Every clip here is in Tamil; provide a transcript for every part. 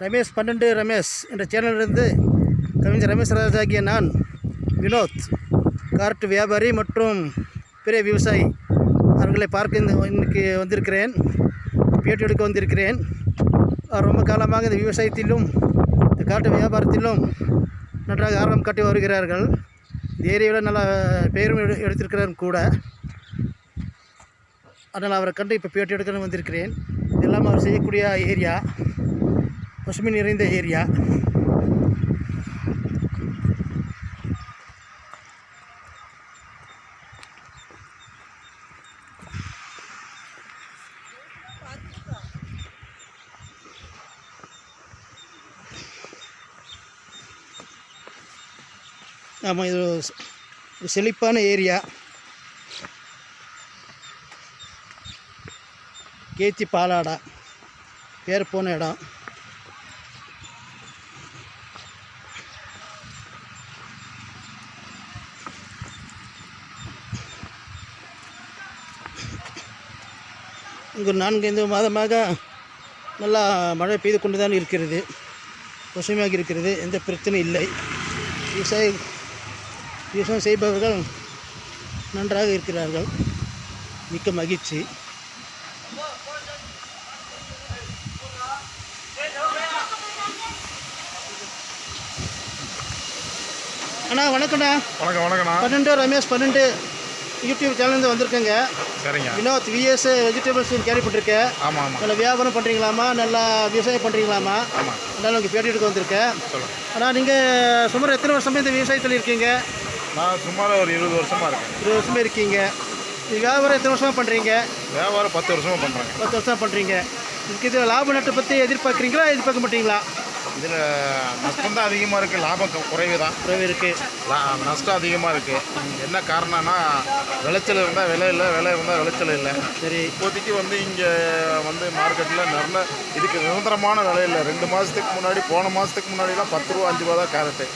ரமேஷ் 12 ரமேஷ் என்ற சேனலிலிருந்து கவிஞர் ரமேஷ் ராஜாகிய நான் வினோத் கார்ட் வியாபாரி மற்றும் பெரிய விவசாயி அவர்களை பார்க்க இன்னைக்கு வந்திருக்கிறேன். பேட்டி எடுக்க வந்திருக்கிறேன். ரொம்ப காலமாக இந்த விவசாயத்திலும் இந்த காட்டு வியாபாரத்திலும் நன்றாக ஆர்வம் காட்டி வருகிறார்கள். இந்த ஏரியாவில் நல்ல பெயரும் எடுத்திருக்கிறார் கூட. அதனால் அவரை கண்டு இப்போ பேட்டி எடுக்க வந்திருக்கிறேன். இதெல்லாம் அவர் செய்யக்கூடிய ஏரியா, பசுமை நிறைந்த ஏரியா. ஆமாம், இது ஒரு செழிப்பான ஏரியா. கேத்தி பாலாடா பேர் போன இடம். இங்கு 4-5 மாதமாக நல்லா மழை பெய்து கொண்டு தான் இருக்கிறது. பசுமையாக இருக்கிறது. எந்த பிரச்சனையும் இல்லை. விவசாயம் செய்பவர்கள் நன்றாக இருக்கிறார்கள். மிக்க மகிழ்ச்சி. அண்ணா வணக்கண்ணா. வணக்கண்ணா. 12 ரமேஷ் 12 யூடியூப் சேனல்லேருந்து வந்திருக்கேங்க. சரிங்க. வினோத் விஎஸ் வெஜிடபிள்ஸ் கேள்விப்பட்டிருக்கேன். ஆமாம். நல்லா வியாபாரம் பண்ணுறீங்களாமா, நல்லா விவசாயம் பண்ணுறீங்களாமா? ஆமாம். அதனால் உங்களுக்கு பேட்டி எடுக்க வந்திருக்கேன். ஆனால் நீங்கள் சுமார் எத்தனை வருஷமாக இந்த விவசாயத்தில் இருக்கீங்க? நான் சுமார் ஒரு 20 வருஷமாக இருக்கேன். 20 வருஷமாக இருக்கீங்க. இது வியாபாரம் எத்தனை வருஷமாக பண்ணுறீங்க? வியாபாரம் 10 வருஷமாக பண்ணுறேங்க. 10 வருஷமாக பண்ணுறீங்க. இதுக்கு இது லாப நட்டை பற்றி எதிர்பார்க்குறீங்களா, எதிர்பார்க்க மாட்டீங்களா? இதில் நஷ்டம் தான் அதிகமாக இருக்குது, லாபம் குறைவு தான். குறைவு இருக்குது. நஷ்டம் அதிகமாக இருக்குது. என்ன காரணம்னா, விளைச்சல் இருந்தால் விலை இல்லை, விலை இருந்தால் விளைச்சல் இல்லை. சரி. இப்போதைக்கு இங்கே மார்க்கெட்டில் நிறைய இதுக்கு நிரந்தரமான விலை இல்லை. 2 மாதத்துக்கு முன்னாடி, போன மாதத்துக்கு முன்னாடிலாம் 10 ரூபா 5 ரூபா தான் கேரட்டு.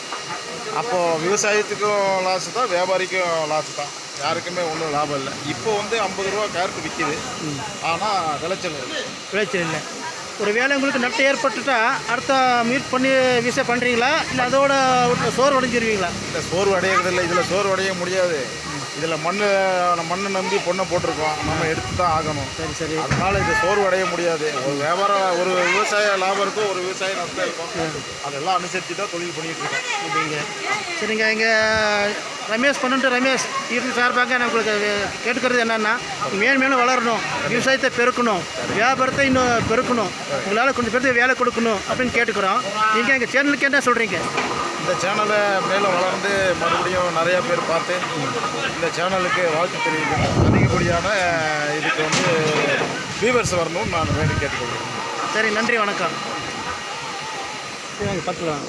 அப்போது விவசாயத்துக்கும் லாஸ் தான், வியாபாரிக்கும் லாஸ் தான். யாருக்குமே ஒன்றும் லாபம் இல்லை. இப்போ 50 ரூபா கேரட்டு விற்கிது. ஆனால் விளைச்சல் இல்லை. ஒரு வேலை உங்களுக்கு நட்டை ஏற்பட்டுட்டா அடுத்த முயற்சி பண்ணி விவசாயம் பண்ணுறீங்களா, இல்லை அதோட சோறு அடைஞ்சிருவீங்களா? இல்லை, சோர்வு அடையிறதில்லை. இதில் சோர்வு அடைய முடியாது. இதில் மண்ணை நம்பி பொண்ணை போட்டிருக்கோம், நம்ம எடுத்து தான் ஆகணும். சரி. அதனால் இது சோர்வு அடைய முடியாது. ஒரு வியாபாரம், ஒரு விவசாய லாபம் இருக்கும், ஒரு விவசாய நஷ்டம் இருக்கும். அதெல்லாம் அனுசரித்து தான் தொழில் பண்ணிகிட்டு இருக்கோம். அப்படிங்க. சரிங்க. இங்கே ரமேஷ் 12 ரமேஷ் இருந்து சார்பாக நான் உங்களுக்கு கேட்டுக்கிறது என்னென்னா, மேலும் வளரணும், விவசாயத்தை பெருக்கணும், வியாபாரத்தை இன்னும் பெருக்கணும், உங்களால் கொஞ்சம் பேருக்கு வேலை கொடுக்கணும் அப்படின்னு கேட்டுக்கிறோம். நீங்கள் எங்கள் சேனலுக்கு என்ன சொல்கிறீங்க? இந்த சேனலை மேலும் வளர்ந்து மறுபடியும் நிறையா பேர் பார்த்து இந்த சேனலுக்கு வாழ்த்து தெரிவிக்கணும். அதிகப்படியான இதுக்கு வியூவர்ஸ் வரணும்னு நான் வேண்டி கேட்டுக்கொள்கிறேன். சரி, நன்றி, வணக்கம். சரி, பார்த்துக்கலாம்.